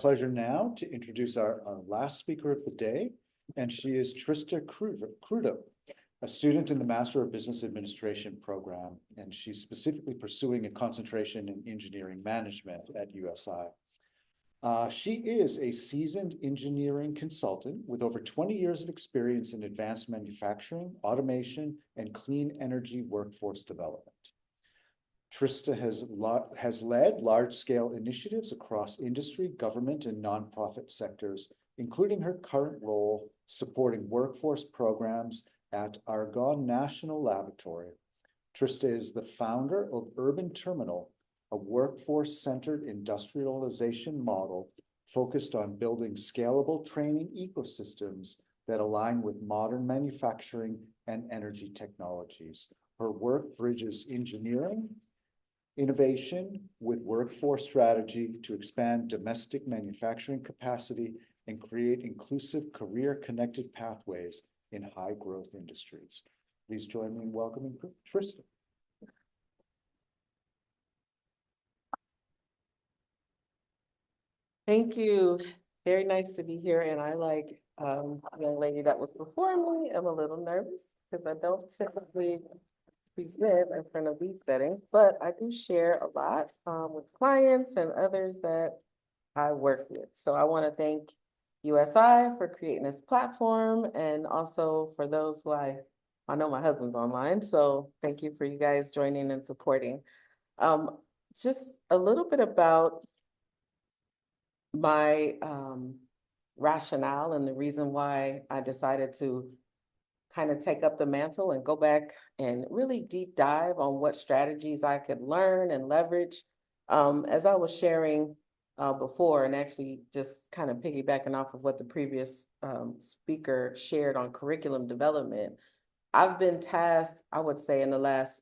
pleasure now to introduce our last speaker of the day, and she is Trista Crudup, a student in the Master of Business Administration program, and she's specifically pursuing a concentration in engineering management at USI. She is a seasoned engineering consultant with over 20 years of experience in advanced manufacturing, automation, and clean energy workforce development. Trista has led large-scale initiatives across industry, government, and nonprofit sectors, including her current role supporting workforce programs at Argonne National Laboratory. Trista is the founder of Urban Terminal, a workforce-centered industrialization model focused on building scalable training ecosystems that align with modern manufacturing and energy technologies. Her work bridges engineering, innovation with workforce strategy to expand domestic manufacturing capacity and create inclusive career-connected pathways in high-growth industries. Please join me in welcoming Trista. Thank you. Very nice to be here. And I, like the young lady that was before me, am a little nervous because I don't typically present in front of these settings, but I do share a lot with clients and others that I work with. So I want to thank USI for creating this platform, and also for those who I know my husband's online. So thank you for you guys joining and supporting. Just a little bit about my rationale and the reason why I decided to kind of take up the mantle and go back and really deep dive on what strategies I could learn and leverage. As I was sharing before, and actually just kind of piggybacking off of what the previous speaker shared on curriculum development, I've been tasked, I would say, in the last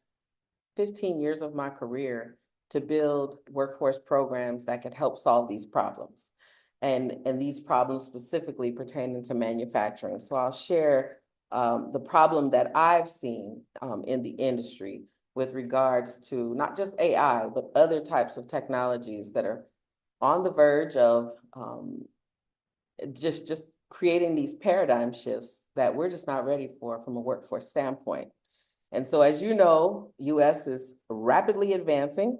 15 years of my career to build workforce programs that could help solve these problems. And these problems specifically pertaining to manufacturing. So I'll share the problem that I've seen in the industry with regards to not just AI, but other types of technologies that are on the verge of just creating these paradigm shifts that we're just not ready for from a workforce standpoint. And so, as you know, US is rapidly advancing.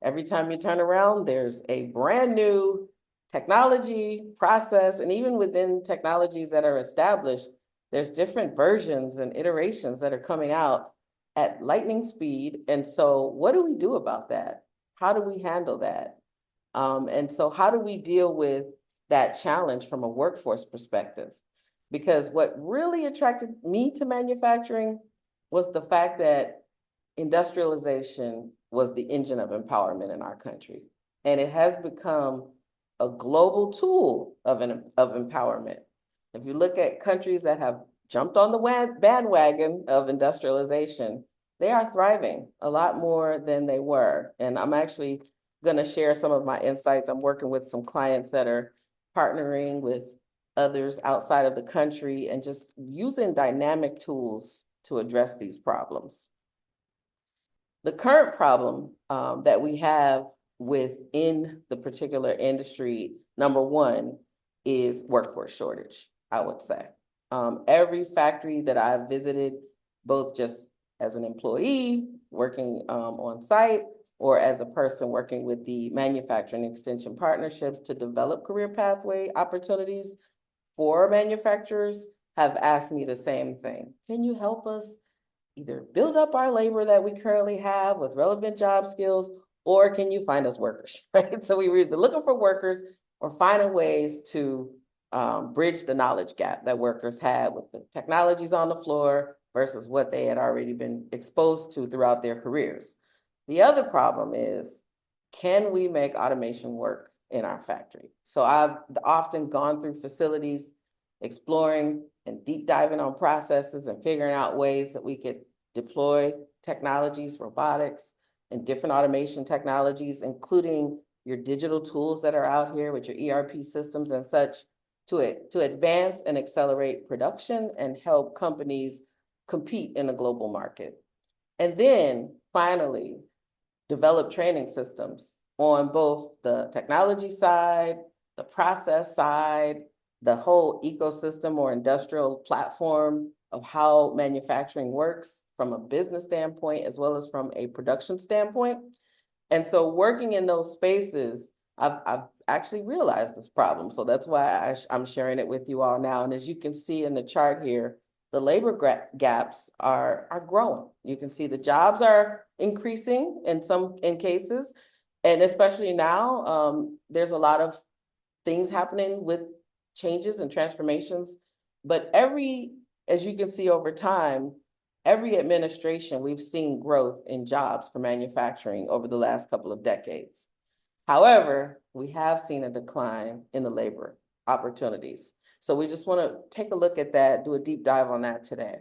Every time you turn around, there's a brand new technology, process, and even within technologies that are established, there's different versions and iterations that are coming out at lightning speed. And so what do we do about that? How do we handle that? And so how do we deal with that challenge from a workforce perspective? Because what really attracted me to manufacturing was the fact that industrialization was the engine of empowerment in our country. And it has become a global tool of empowerment. If you look at countries that have jumped on the bandwagon of industrialization, they are thriving a lot more than they were. And I'm actually going to share some of my insights. I'm working with some clients that are partnering with others outside of the country and just using dynamic tools to address these problems. The current problem that we have within the particular industry, number one, is workforce shortage, I would say. Every factory that I've visited, both just as an employee working on site or as a person working with the manufacturing extension partnerships to develop career pathway opportunities for manufacturers, have asked me the same thing. Can you help us either build up our labor that we currently have with relevant job skills, or can you find us workers, right? So we were either looking for workers or finding ways to bridge the knowledge gap that workers had with the technologies on the floor versus what they had already been exposed to throughout their careers. The other problem is, can we make automation work in our factory? So I've often gone through facilities exploring and deep diving on processes and figuring out ways that we could deploy technologies, robotics, and different automation technologies, including your digital tools that are out here with your ERP systems and such, to advance and accelerate production and help companies compete in a global market. And then finally, develop training systems on both the technology side the process side, the whole ecosystem or industrial platform of how manufacturing works from a business standpoint, as well as from a production standpoint. And so working in those spaces, I've actually realized this problem. So that's why I'm sharing it with you all now. And as you can see in the chart here, the labor gaps are growing. You can see the jobs are increasing in cases. And especially now, there's a lot of things happening with changes and transformations. But as you can see over time, every administration, we've seen growth in jobs for manufacturing over the last couple of decades. However, we have seen a decline in the labor opportunities. So we just want to take a look at that, do a deep dive on that today.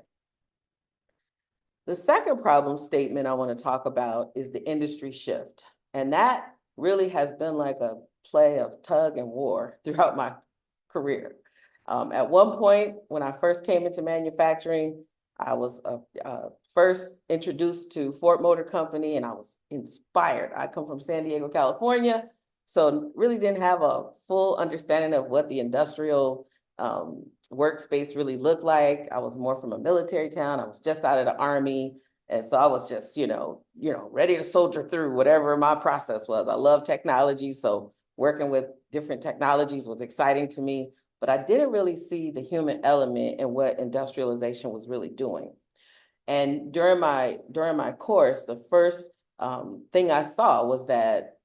The second problem statement I want to talk about is the industry shift. And that really has been like a play of tug and war throughout my career. At one point, when I first came into manufacturing, I was first introduced to Ford Motor Company, and I was inspired. I come from San Diego, California, so really didn't have a full understanding of what the industrial workspace really looked like. I was more from a military town. I was just out of the Army. And so I was just, ready to soldier through whatever my process was. I love technology, so working with different technologies was exciting to me, but I didn't really see the human element in what industrialization was really doing. And during my course, the first thing I saw was that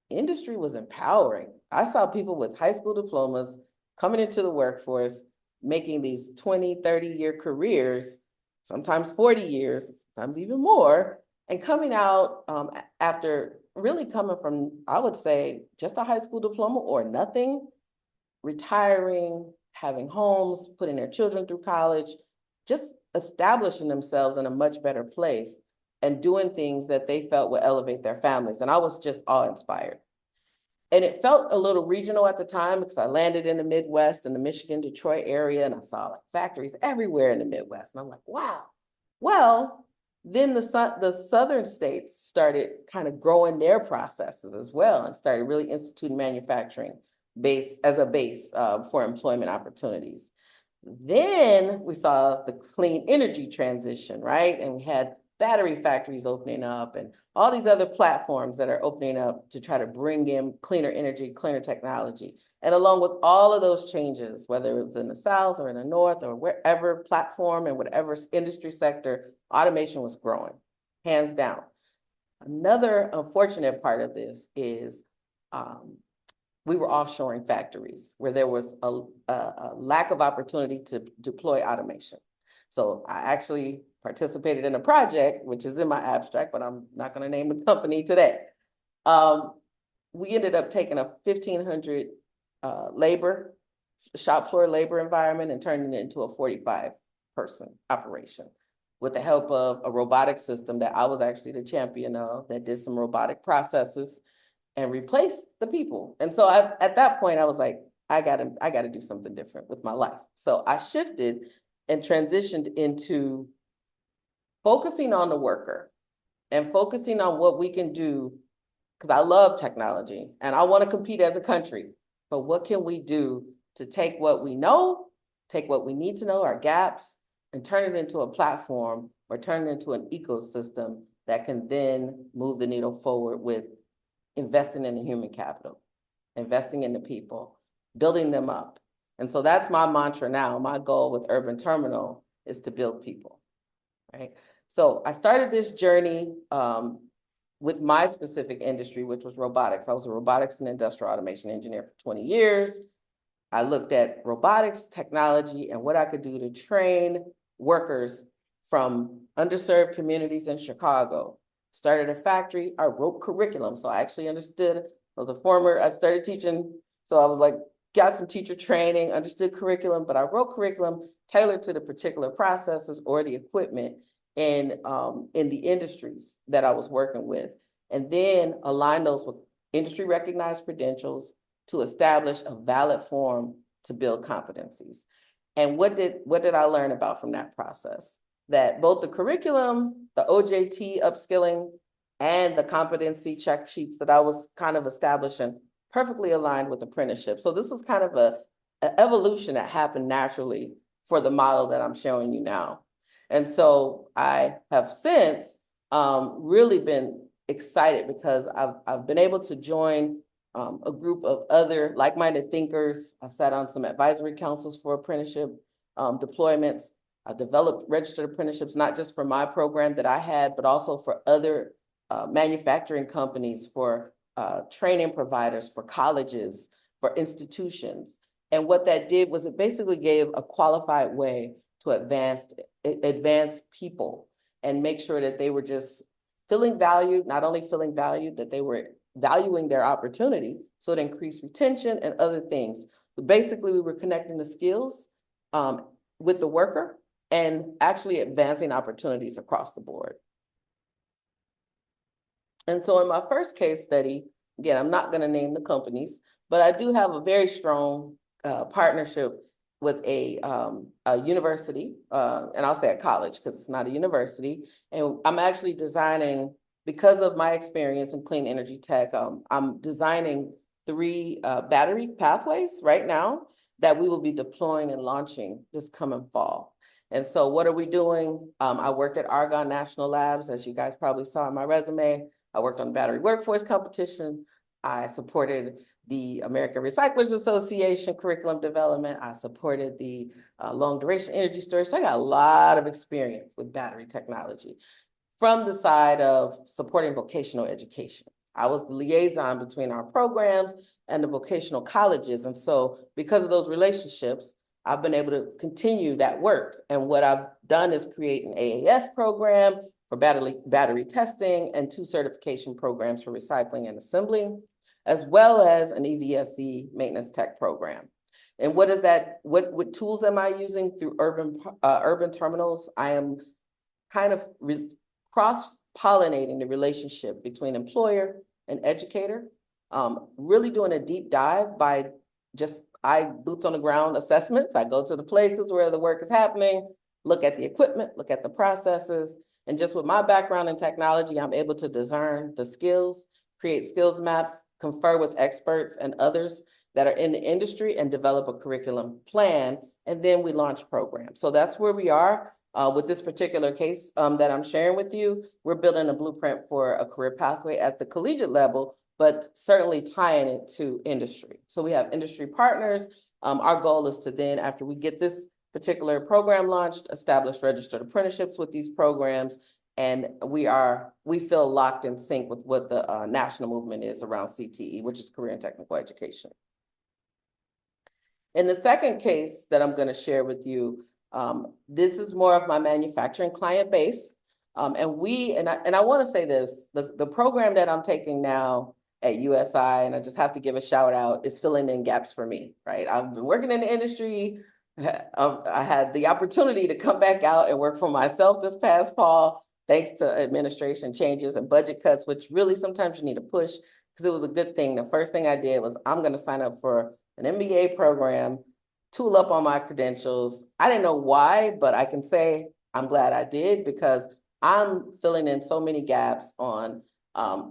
industry was empowering. I saw people with high school diplomas coming into the workforce, making these 20, 30-year careers, sometimes 40 years, sometimes even more, and coming out after really coming from, I would say, just a high school diploma or nothing, retiring, having homes, putting their children through college, just establishing themselves in a much better place and doing things that they felt would elevate their families. And I was just awe-inspired. And it felt a little regional at the time because I landed in the Midwest, in the Michigan, Detroit area, and I saw like factories everywhere in the Midwest. And I'm like, wow. Well, then the southern states started kind of growing their processes as well and started really instituting manufacturing as a base for employment opportunities. Then we saw the clean energy transition, right? And we had battery factories opening up and all these other platforms that are opening up to try to bring in cleaner energy, cleaner technology. And along with all of those changes, whether it was in the South or in the North or wherever platform and whatever industry sector, automation was growing, hands down. Another unfortunate part of this is we were offshoring factories where there was a lack of opportunity to deploy automation. So I actually participated in a project, which is in my abstract, but I'm not going to name the company today. We ended up taking a 1,500 shop floor labor environment and turning it into a 45-person operation with the help of a robotic system that I was actually the champion of that did some robotic processes and replaced the people. And so at that point, I was like, I gotta do something different with my life. So I shifted and transitioned into focusing on the worker and focusing on what we can do, because I love technology and I want to compete as a country, but what can we do to take what we know, take what we need to know, our gaps, and turn it into a platform or turn it into an ecosystem that can then move the needle forward with investing in the human capital, investing in the people, building them up. And so that's my mantra now. My goal with Urban Terminal is to build people, right? So I started this journey with my specific industry, which was robotics. I was a robotics and industrial automation engineer for 20 years. I looked at robotics, technology, and what I could do to train workers from underserved communities in Chicago. Started a factory, I wrote curriculum. So I actually understood, I started teaching. So I was like, got some teacher training, understood curriculum, but I wrote curriculum tailored to the particular processes or the equipment in the industries that I was working with. And then align those with industry recognized credentials to establish a valid form to build competencies. And what did I learn about from that process? That both the curriculum, the OJT upskilling, and the competency check sheets that I was kind of establishing perfectly aligned with apprenticeship. So this was kind of an evolution that happened naturally for the model that I'm showing you now. And so I have since really been excited because I've been able to join a group of other like-minded thinkers. I sat on some advisory councils for apprenticeship deployments. I developed registered apprenticeships, not just for my program that I had, but also for other manufacturing companies, for training providers, for colleges, for institutions. And what that did was it basically gave a qualified way to advance people and make sure that they were just feeling valued, not only feeling valued, that they were valuing their opportunity, so it increased retention and other things. But basically, we were connecting the skills with the worker and actually advancing opportunities across the board. And so in my first case study, again, I'm not going to name the companies, but I do have a very strong partnership with a university, and I'll say a college because it's not a university. And I'm actually designing, because of my experience in clean energy tech, I'm designing 3 battery pathways right now that we will be deploying and launching this coming fall. And so what are we doing? I worked at Argonne National Labs, as you guys probably saw in my resume. I worked on battery workforce competition. I supported the American Recyclers Association curriculum development. I supported the long duration energy storage. So I got a lot of experience with battery technology from the side of supporting vocational education. I was the liaison between our programs and the vocational colleges. And so because of those relationships, I've been able to continue that work. And what I've done is create an AAS program for battery testing and 2 certification programs for recycling and assembling, as well as an EVSE maintenance tech program. And what is that? What tools am I using through urban terminals? I am kind of cross-pollinating the relationship between employer and educator, really doing a deep dive by just boots on the ground assessments. I go to the places where the work is happening, look at the equipment, look at the processes, and just with my background in technology, I'm able to discern the skills, create skills maps, confer with experts and others that are in the industry and develop a curriculum plan, and then we launch programs. So that's where we are with this particular case that I'm sharing with you. We're building a blueprint for a career pathway at the collegiate level, but certainly tying it to industry. So we have industry partners. Our goal is to then, after we get this particular program launched, establish registered apprenticeships with these programs, and we feel locked in sync with what the national movement is around CTE, which is career and technical education. In the second case that I'm going to share with you, this is more of my manufacturing client base, and I want to say this: the program that I'm taking now at USI, and I just have to give a shout out, is filling in gaps for me. Right, I've been working in the industry. I had the opportunity to come back out and work for myself this past fall, thanks to administration changes and budget cuts, which really sometimes you need to push, because it was a good thing. The first thing I did was I'm going to sign up for an MBA program, tool up on my credentials. I didn't know why, but I can say I'm glad I did, because I'm filling in so many gaps on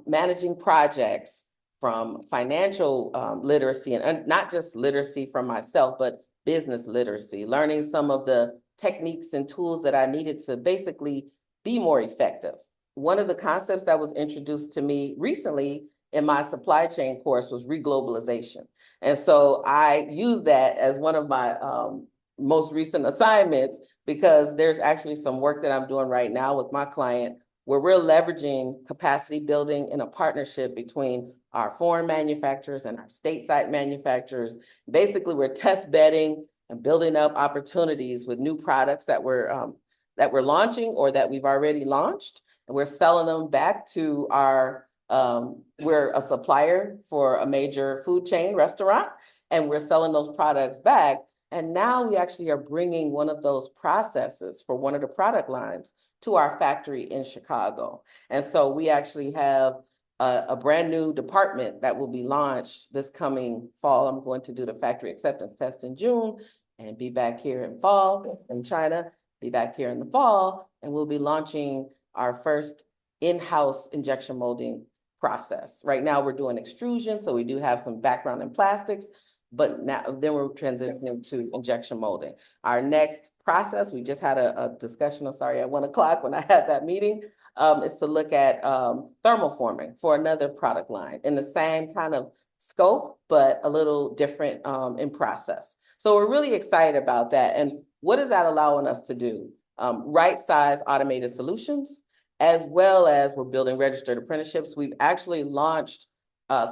managing projects, from financial literacy, and not just literacy from myself, but business literacy, learning some of the techniques and tools that I needed to basically be more effective. One of the concepts that was introduced to me recently in my supply chain course was reglobalization. And so I use that as one of my most recent assignments, because there's actually some work that I'm doing right now with my client where we're leveraging capacity building in a partnership between our foreign manufacturers and our stateside manufacturers. Basically, we're test bedding and building up opportunities with new products that we're launching or that we've already launched, and we're selling them back to our, we're a supplier for a major food chain restaurant, and we're selling those products back. And now we actually are bringing one of those processes for one of the product lines to our factory in Chicago. And so we actually have a brand new department that will be launched this coming fall. I'm going to do the factory acceptance test in June and be back here in fall in China, be back here in the fall, and we'll be launching our first in-house injection molding process. Right now we're doing extrusion, so we do have some background in plastics, but then we're transitioning to injection molding. Our next process, we just had a discussion, I'm sorry, at 1 o'clock when I had that meeting, is to look at thermoforming for another product line in the same kind of scope, but a little different in process. So we're really excited about that. And what is that allowing us to do? Right size automated solutions, as well as we're building registered apprenticeships. We've actually launched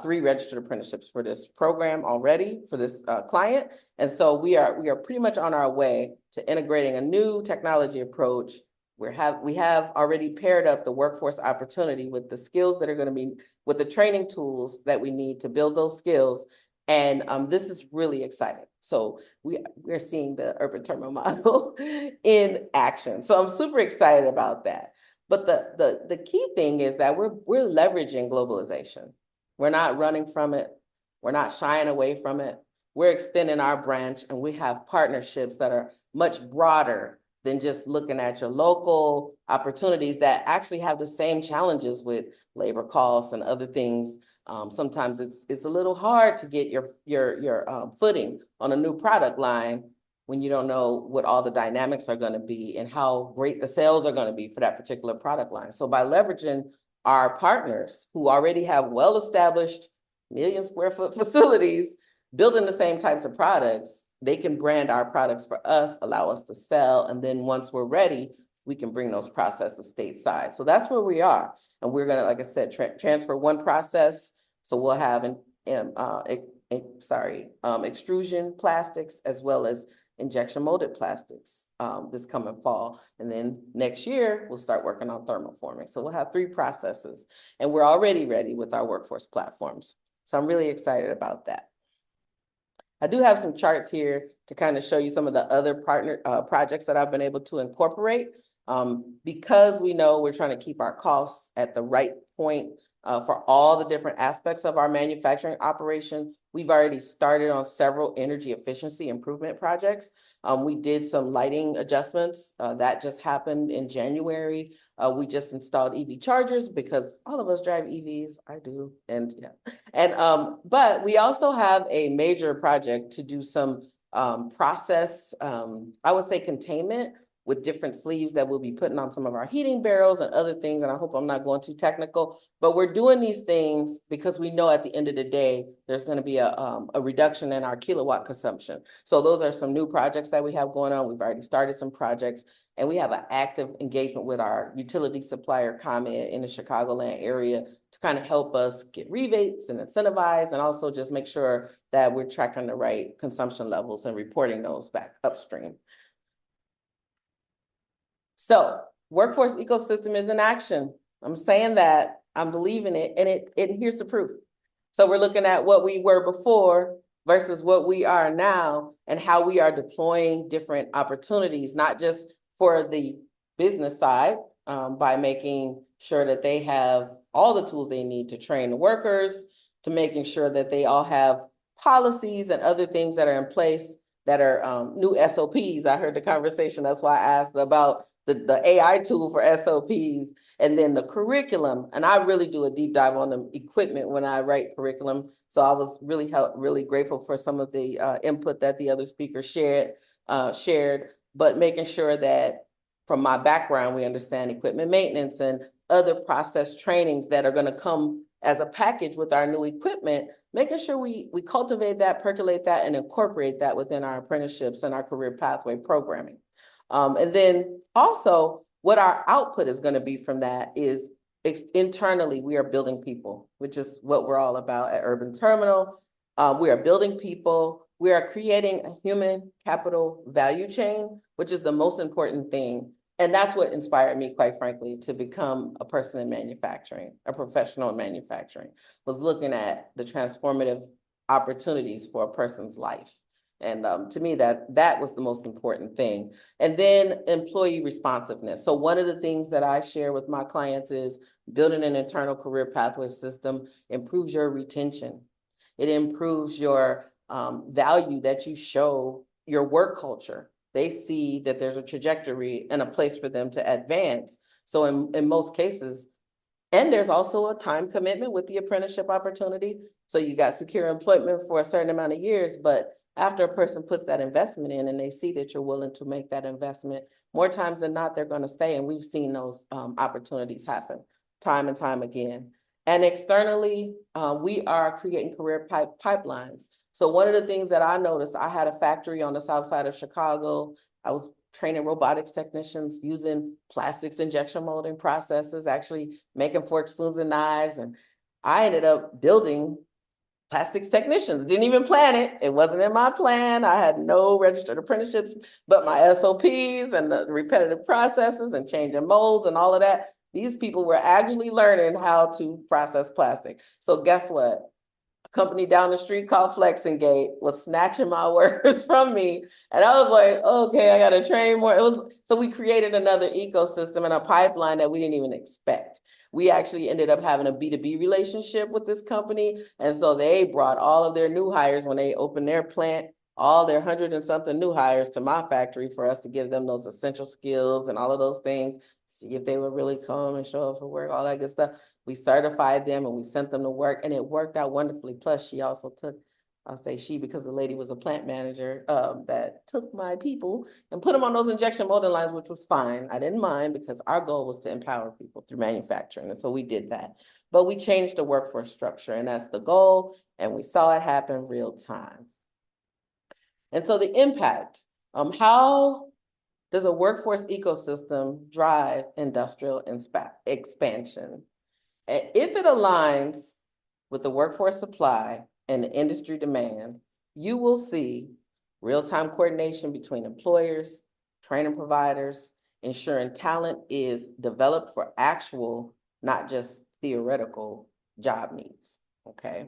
3 registered apprenticeships for this program already for this client. And so we are pretty much on our way to integrating a new technology approach. We have already paired up the workforce opportunity with the skills that are going to be, with the training tools that we need to build those skills. And this is really exciting. So we're seeing the urban terminal model in action. So I'm super excited about that. But the key thing is that we're leveraging globalization. We're not running from it. We're not shying away from it. We're extending our branch, and we have partnerships that are much broader than just looking at your local opportunities that actually have the same challenges with labor costs and other things. Sometimes it's a little hard to get your footing on a new product line when you don't know what all the dynamics are going to be and how great the sales are going to be for that particular product line. So by leveraging our partners who already have well-established million-square-foot facilities building the same types of products, they can brand our products for us, allow us to sell, and then once we're ready, we can bring those processes stateside. So that's where we are. And we're going to, like I said, transfer one process. So we'll have extrusion plastics as well as injection molded plastics this coming fall. And then next year, we'll start working on thermoforming. So we'll have 3 processes, and we're already ready with our workforce platforms. So I'm really excited about that. I do have some charts here to kind of show you some of the other partner projects that I've been able to incorporate. Because we know we're trying to keep our costs at the right point for all the different aspects of our manufacturing operation, we've already started on several energy efficiency improvement projects. We did some lighting adjustments. That just happened in January. We just installed EV chargers because all of us drive EVs. I do, and yeah. And but we also have a major project to do some process, I would say containment, with different sleeves that we'll be putting on some of our heating barrels and other things. And I hope I'm not going too technical, but we're doing these things because we know at the end of the day, there's going to be a reduction in our kilowatt consumption. So those are some new projects that we have going on. We've already started some projects, and we have an active engagement with our utility supplier, ComEd, in the Chicagoland area to kind of help us get rebates and incentivize, and also just make sure that we're tracking the right consumption levels and reporting those back upstream. So workforce ecosystem is in action. I'm saying that, I'm believing it, and here's the proof. So we're looking at what we were before versus what we are now, and how we are deploying different opportunities, not just for the business side, by making sure that they have all the tools they need to train the workers, to making sure that they all have policies and other things that are in place that are new SOPs. I heard the conversation, that's why I asked about the AI tool for SOPs, and then the curriculum. And I really do a deep dive on the equipment when I write curriculum. So I was really grateful for some of the input that the other speakers shared, but making sure that from my background, we understand equipment maintenance and other process trainings that are going to come as a package with our new equipment, making sure we cultivate that, percolate that, and incorporate that within our apprenticeships and our career pathway programming. And then also what our output is going to be from that is internally, we are building people, which is what we're all about at Urban Terminal. We are building people. We are creating a human capital value chain, which is the most important thing. And that's what inspired me, quite frankly, to become a person in manufacturing, a professional in manufacturing, was looking at the transformative opportunities for a person's life. And to me, that was the most important thing. And then employee responsiveness. So one of the things that I share with my clients is building an internal career pathway system improves your retention. It improves your value that you show your work culture. They see that there's a trajectory and a place for them to advance. So in most cases, And there's also a time commitment with the apprenticeship opportunity. So you got secure employment for a certain amount of years, but after a person puts that investment in and they see that you're willing to make that investment, more times than not, they're going to stay. And we've seen those opportunities happen time and time again. And externally, we are creating career pipelines. So one of the things that I noticed, I had a factory on the south side of Chicago. I was training robotics technicians using plastics injection molding processes, actually making forks, spoons, and knives. And I ended up building plastics technicians. Didn't even plan it. It wasn't in my plan. I had no registered apprenticeships, but my SOPs and the repetitive processes and changing molds and all of that. These people were actually learning how to process plastic. So guess what? Company down the street called Flexingate was snatching my workers from me. And I was like, okay, I gotta train more. So we created another ecosystem and a pipeline that we didn't even expect. We actually ended up having a B2B relationship with this company. And so they brought all of their new hires when they opened their plant, all their 100 and something new hires to my factory for us to give them those essential skills and all of those things, see if they would really come and show up for work, all that good stuff. We certified them and we sent them to work, and it worked out wonderfully. Plus, she also took, I'll say she, because the lady was a plant manager that took my people and put them on those injection molding lines, which was fine. I didn't mind because our goal was to empower people through manufacturing. And so we did that. But we changed the workforce structure, and that's the goal. And we saw it happen real time. And so the impact, how does a workforce ecosystem drive industrial expansion? If it aligns with the workforce supply and the industry demand, you will see real-time coordination between employers, training providers, ensuring talent is developed for actual, not just theoretical job needs, okay?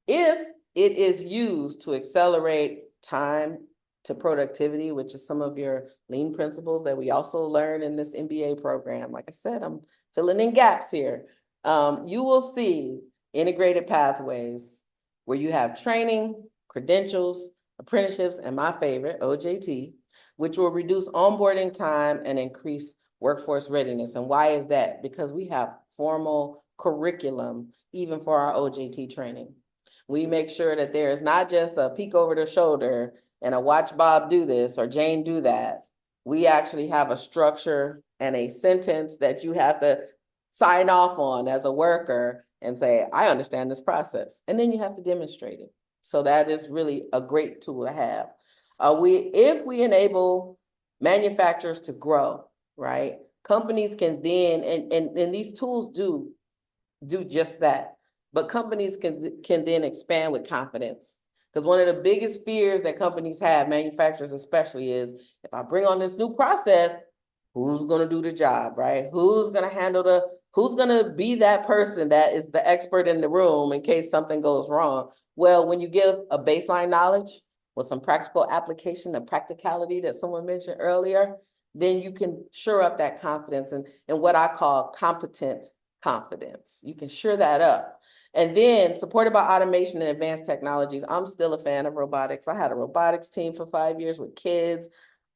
If it is used to accelerate time to productivity, which is some of your lean principles that we also learn in this MBA program. Like I said, I'm filling in gaps here. You will see integrated pathways where you have training, credentials, apprenticeships, and my favorite, OJT, which will reduce onboarding time and increase workforce readiness. And why is that? Because we have formal curriculum, even for our OJT training. We make sure that there is not just a peek over the shoulder and a watch Bob do this or Jane do that. We actually have a structure and a sentence that you have to sign off on as a worker and say, I understand this process. And then you have to demonstrate it. So that is really a great tool to have. If we enable manufacturers to grow, right? Companies can then, and these tools do just that. But companies can then expand with confidence. Because one of the biggest fears that companies have, manufacturers especially, is if I bring on this new process, who's going to do the job, right? Who's going to handle who's going to be that person that is the expert in the room in case something goes wrong? Well, when you give a baseline knowledge with some practical application and practicality that someone mentioned earlier, then you can shore up that confidence and what I call competent confidence. You can shore that up. And then supported by automation and advanced technologies, I'm still a fan of robotics. I had a robotics team for 5 years with kids.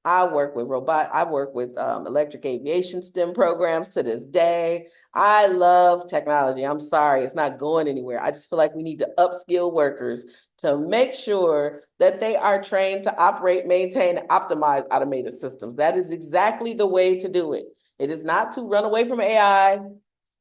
I work with electric aviation STEM programs to this day. I love technology. I'm sorry, it's not going anywhere. I just feel like we need to upskill workers to make sure that they are trained to operate, maintain, and optimize automated systems. That is exactly the way to do it. It is not to run away from AI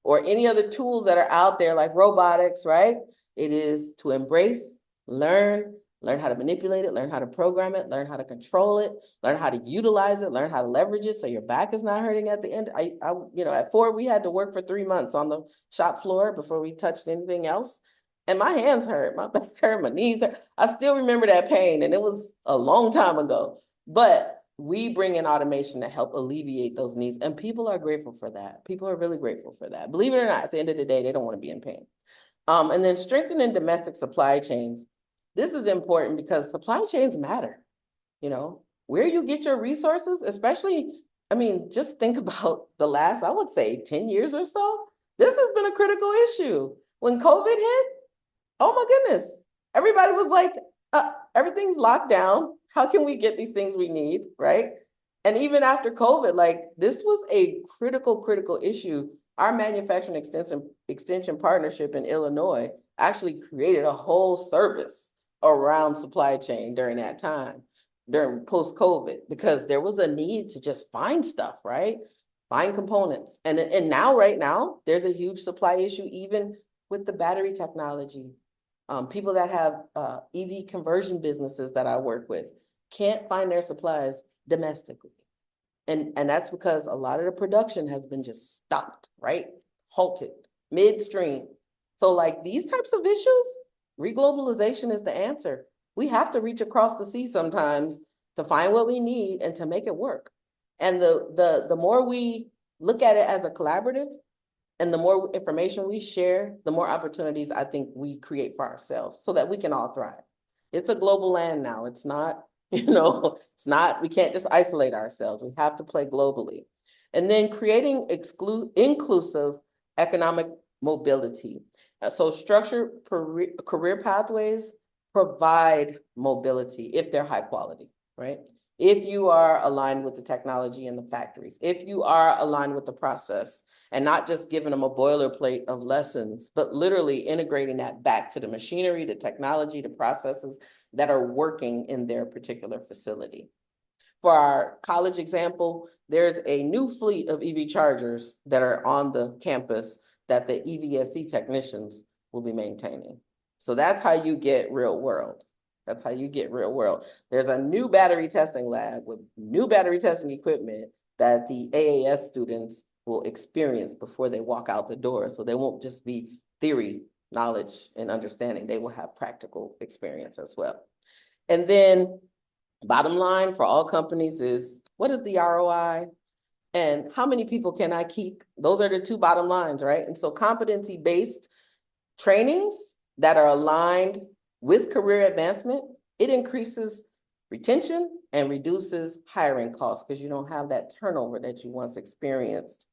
or any other tools that are out there like robotics, right? It is to embrace, learn how to manipulate it, learn how to program it, learn how to control it, learn how to utilize it, learn how to leverage it so your back is not hurting at the end. At Ford, we had to work for 3 months on the shop floor before we touched anything else. And my hands hurt, my back hurt, my knees hurt. I still remember that pain, and it was a long time ago. But we bring in automation to help alleviate those needs. And people are grateful for that. People are really grateful for that. Believe it or not, at the end of the day, they don't want to be in pain. And then strengthening domestic supply chains. This is important because supply chains matter. Where you get your resources, especially, just think about the last, I would say 10 years or so. This has been a critical issue. When COVID hit, oh my goodness, everybody was like, everything's locked down. How can we get these things we need, right? And even after COVID, this was a critical issue Our manufacturing extension partnership in Illinois actually created a whole service around supply chain during that time, during post-COVID, because there was a need to just find stuff, right? Find components. And now, right now, there's a huge supply issue, even with the battery technology. People that have EV conversion businesses that I work with can't find their supplies domestically. And that's because a lot of the production has been just stopped, right? Halted, midstream. So like these types of issues, reglobalization is the answer. We have to reach across the sea sometimes to find what we need and to make it work. And the more we look at it as a collaborative and the more information we share, the more opportunities I think we create for ourselves so that we can all thrive. It's a global land now. It's not, it's not, we can't just isolate ourselves. We have to play globally. And then creating inclusive economic mobility. So structured career pathways provide mobility if they're high quality, right? If you are aligned with the technology in the factories, if you are aligned with the process, and not just giving them a boilerplate of lessons, but literally integrating that back to the machinery, the technology, the processes that are working in their particular facility. For our college example, there's a new fleet of EV chargers that are on the campus that the EVSE technicians will be maintaining. So that's how you get real world. That's how you get real world. There's a new battery testing lab with new battery testing equipment that the AAS students will experience before they walk out the door. So they won't just be theory, knowledge, and understanding. They will have practical experience as well. And then bottom line for all companies is, what is the ROI? And how many people can I keep? Those are the two bottom lines, right? And so competency-based trainings that are aligned with career advancement, it increases retention and reduces hiring costs because you don't have that turnover that you once experienced,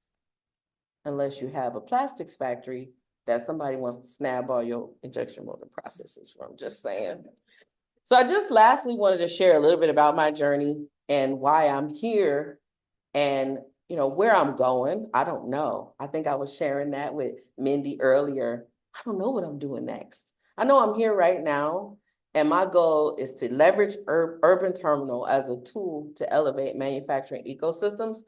unless you have a plastics factory that somebody wants to snab all your injection molding processes from, just saying. So I just lastly wanted to share a little bit about my journey and why I'm here and where I'm going. I don't know. I think I was sharing that with Mindy earlier. I don't know what I'm doing next. I know I'm here right now, and my goal is to leverage Urban Terminal as a tool to elevate manufacturing ecosystems.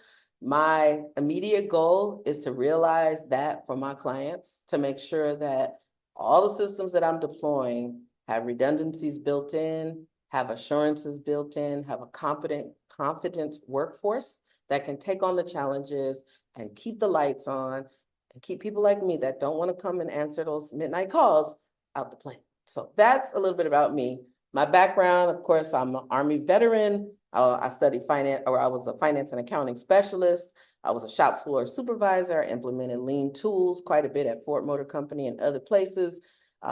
My immediate goal is to realize that for my clients, to make sure that all the systems that I'm deploying have redundancies built in, have assurances built in, have a competent workforce that can take on the challenges and keep the lights on and keep people like me that don't want to come and answer those midnight calls out the plane. So that's a little bit about me. My background, of course, I'm an Army veteran. I studied finance, or I was a finance and accounting specialist. I was a shop floor supervisor. I implemented lean tools quite a bit at Ford Motor Company and other places.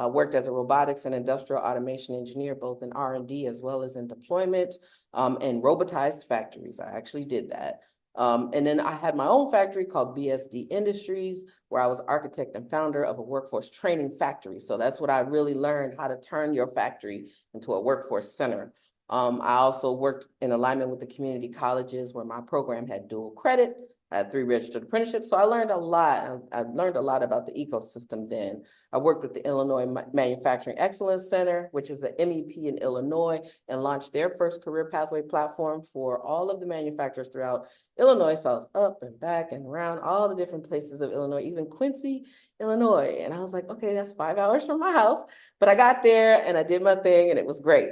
Worked as a robotics and industrial automation engineer, both in R&D as well as in deployment, and robotized factories. I actually did that. And then I had my own factory called BSD Industries, where I was architect and founder of a workforce training factory. So that's what I really learned, how to turn your factory into a workforce center. I also worked in alignment with the community colleges where my program had dual credit. I had 3 registered apprenticeships, so I learned a lot. I learned a lot about the ecosystem then. I worked with the Illinois Manufacturing Excellence Center, which is the MEP in Illinois, and launched their first career pathway platform for all of the manufacturers throughout Illinois. So I was up and back and around all the different places of Illinois, even Quincy, Illinois. And I was like, okay, that's 5 hours from my house. But I got there and I did my thing and it was great.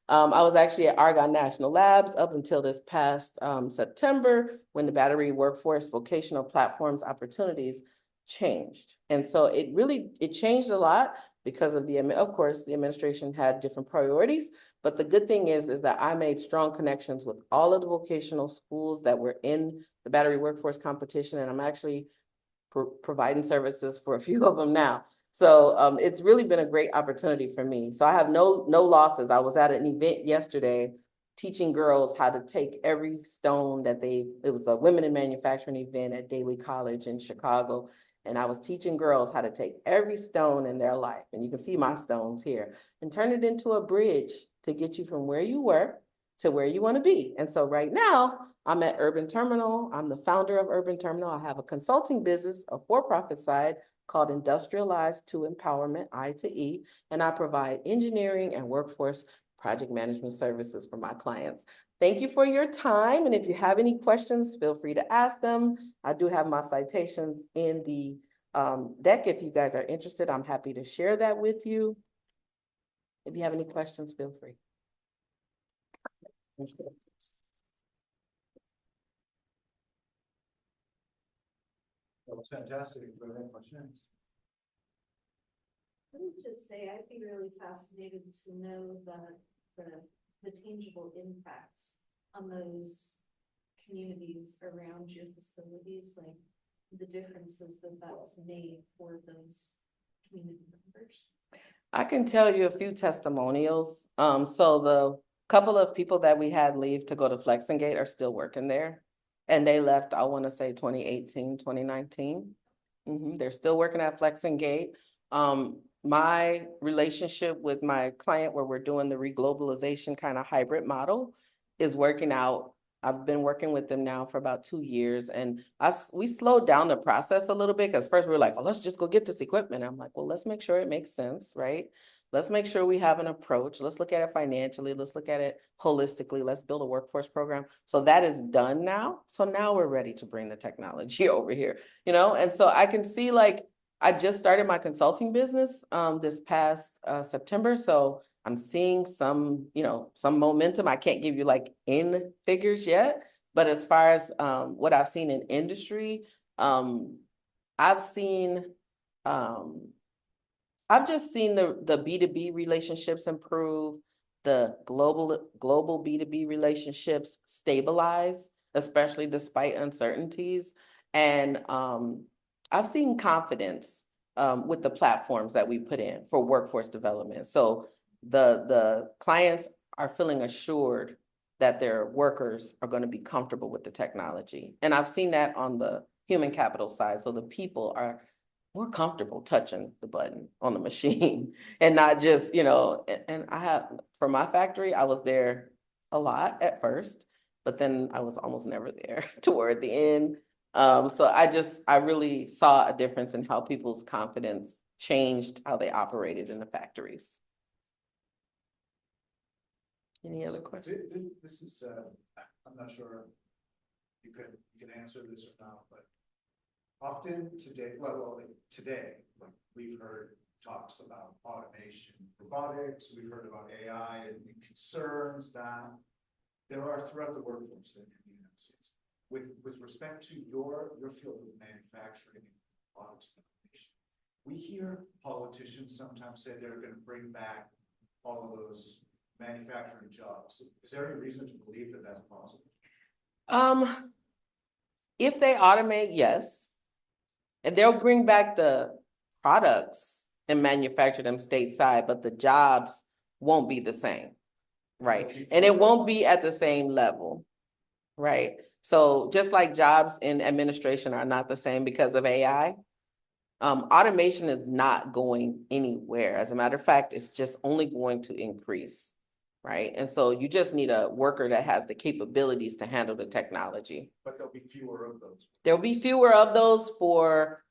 I was actually at Argonne National Labs up until this past September, when the battery workforce vocational platforms opportunities changed. And so it changed a lot because of of course, the administration had different priorities, but the good thing is that I made strong connections with all of the vocational schools that were in the battery workforce competition, and I'm actually providing services for a few of them now. So it's really been a great opportunity for me. So I have no losses. I was at an event yesterday teaching girls how to take every stone that it was a women in manufacturing event at Daly College in Chicago. And I was teaching girls how to take every stone in their life, and you can see my stones here, and turn it into a bridge to get you from where you were to where you want to be. And so right now, I'm at Urban Terminal. I'm the founder of Urban Terminal. I have a consulting business, a for-profit side called Industrialized to Empowerment, I to E, and I provide engineering and workforce project management services for my clients. Thank you for your time. And if you have any questions, feel free to ask them. I do have my citations in the deck. If you guys are interested, I'm happy to share that with you. If you have any questions, feel free. Thank you. That was fantastic. If you have any questions. I would just say I'd be really fascinated to know the tangible impacts on those communities around your facilities, like the differences that's made for those community members. I can tell you a few testimonials. So the couple of people that we had leave to go to Flexingate are still working there. And they left, I want to say 2018, 2019. They're still working at Flexingate. My relationship with my client where we're doing the reglobalization kind of hybrid model is working out. I've been working with them now for about 2 years, and we slowed down the process a little bit because first we were like, oh, let's just go get this equipment. I'm like, well, let's make sure it makes sense, right? Let's make sure we have an approach. Let's look at it financially. Let's look at it holistically. Let's build a workforce program. So that is done now. So now we're ready to bring the technology over here, And so I can see like, I just started my consulting business this past September. So I'm seeing some, some momentum. I can't give you like in figures yet, but as far as what I've seen in industry, I've just seen the B2B relationships improve, the global B2B relationships stabilize, especially despite uncertainties. And I've seen confidence with the platforms that we put in for workforce development. So the clients are feeling assured that their workers are going to be comfortable with the technology. And I've seen that on the human capital side. So the people are more comfortable touching the button on the machine and not just, and I have, for my factory, I was there a lot at first, but then I was almost never there toward the end. So I really saw a difference in how people's confidence changed how they operated in the factories. Any other questions? This is, I'm not sure you can answer this or not, but often today, today, we've heard talks about automation, robotics, we've heard about AI and concerns that there are throughout the workforce in the United States. With respect to your field of manufacturing and robotics and automation, we hear politicians sometimes say they're going to bring back all of those manufacturing jobs. Is there any reason to believe that that's possible? If they automate, yes. And they'll bring back the products and manufacture them stateside, but the jobs won't be the same, right? And it won't be at the same level, right? So just like jobs in administration are not the same because of AI, automation is not going anywhere. As a matter of fact, it's just only going to increase, right? And so you just need a worker that has the capabilities to handle the technology. But there'll be fewer of those. There'll be fewer of those for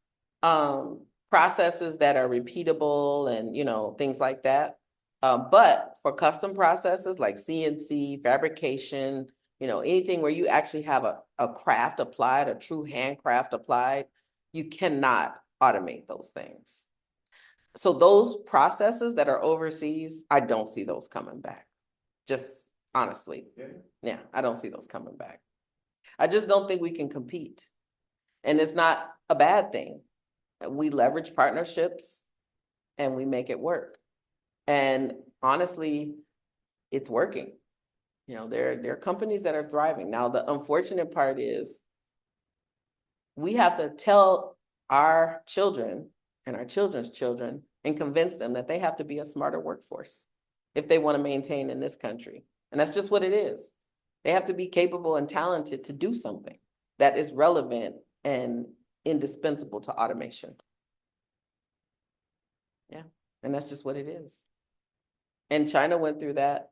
processes that are repeatable and, things like that. But for custom processes like CNC, fabrication, anything where you actually have a craft applied, a true handcraft applied, you cannot automate those things. So those processes that are overseas, I don't see those coming back. Just honestly. Yeah, I don't see those coming back. I just don't think we can compete. And it's not a bad thing. We leverage partnerships and we make it work. And honestly, it's working. There are companies that are thriving. Now, the unfortunate part is we have to tell our children and our children's children and convince them that they have to be a smarter workforce if they want to maintain in this country. And that's just what it is. They have to be capable and talented to do something that is relevant and indispensable to automation. Yeah, and that's just what it is. And China went through that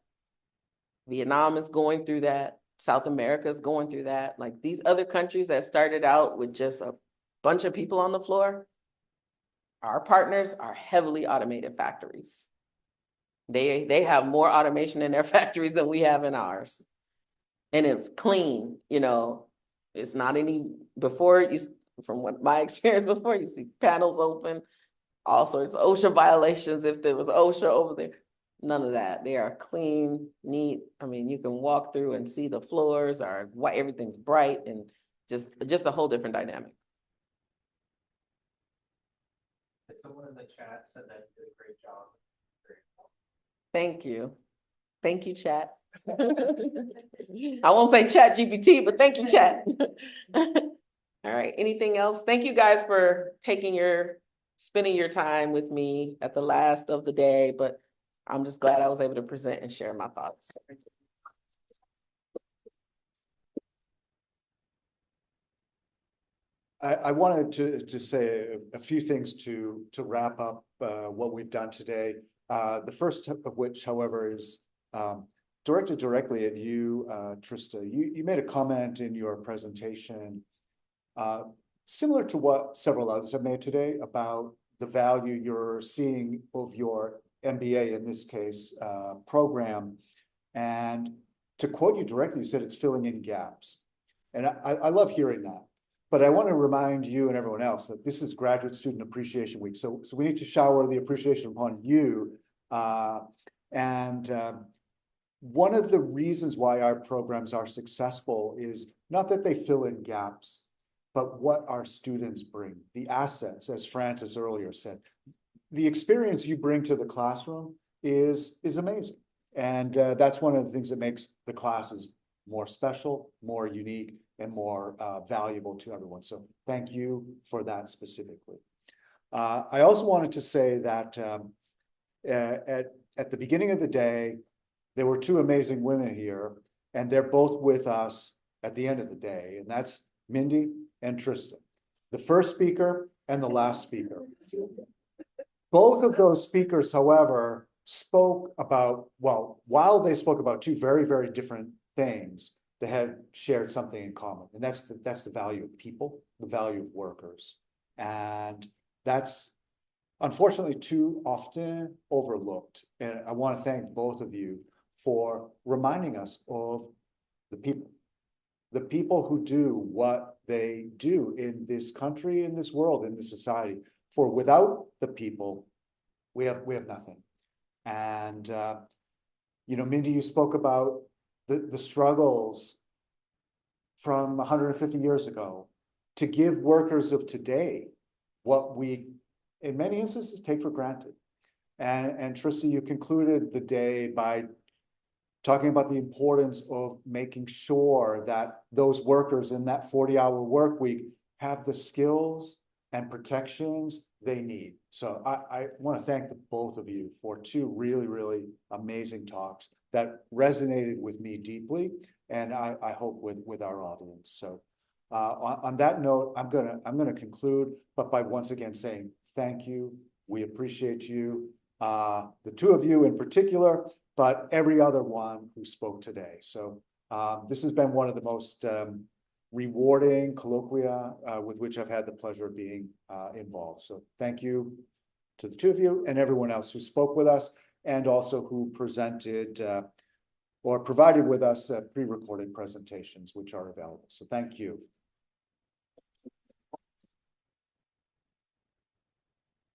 Vietnam is going through that. South America is going through that. Like these other countries that started out with just a bunch of people on the floor, our partners are heavily automated factories. They have more automation in their factories than we have in ours. And it's clean, you know, it's not any, before you, from what my experience before, you see panels open, all sorts of OSHA violations if there was OSHA over there. None of that. They are clean, neat. I mean, you can walk through and see the floors are white, everything's bright, and just a whole different dynamic. Someone in the chat said that you did a great job. Thank you. Thank you, chat. I won't say chat GPT, but thank you, chat. All right, anything else? Thank you guys for spending your time with me at the last of the day, but I'm just glad I was able to present and share my thoughts. I wanted to say a few things to wrap up what we've done today. The first of which, however, is directed directly at you, Trista. You made a comment in your presentation similar to what several others have made today about the value you're seeing of your MBA, in this case, program. And to quote you directly, you said it's filling in gaps. And I love hearing that. But I want to remind you and everyone else that this is Graduate Student Appreciation Week. So we need to shower the appreciation upon you. One of the reasons why our programs are successful is not that they fill in gaps, but what our students bring, the assets, as Francis earlier said. The experience you bring to the classroom is amazing. And that's one of the things that makes the classes more special, more unique, and more valuable to everyone. So thank you for that specifically. I also wanted to say that at the beginning of the day, there were two amazing women here, and they're both with us at the end of the day, and that's Mindy and Trista, the first speaker and the last speaker. Both of those speakers, however, spoke about, well, while they spoke about two very, very different things, they had shared something in common, and that's the value of people, the value of workers. And that's unfortunately too often overlooked. And I want to thank both of you for reminding us of the people who do what they do in this country, in this world, in this society. For without the people, we have nothing. And you know, Mindy, you spoke about the struggles from 150 years ago to give workers of today what we, in many instances, take for granted. And Trista, you concluded the day by talking about the importance of making sure that those workers in that 40-hour work week have the skills and protections they need. So I want to thank the both of you for two really, really amazing talks that resonated with me deeply, and I hope with our audience. So on that note, I'm gonna conclude, but by once again saying thank you. We appreciate you, the two of you in particular, but every other one who spoke today. So this has been one of the most rewarding colloquia with which I've had the pleasure of being involved. So thank you to the two of you and everyone else who spoke with us, and also who presented or provided with us pre-recorded presentations, which are available. So thank you.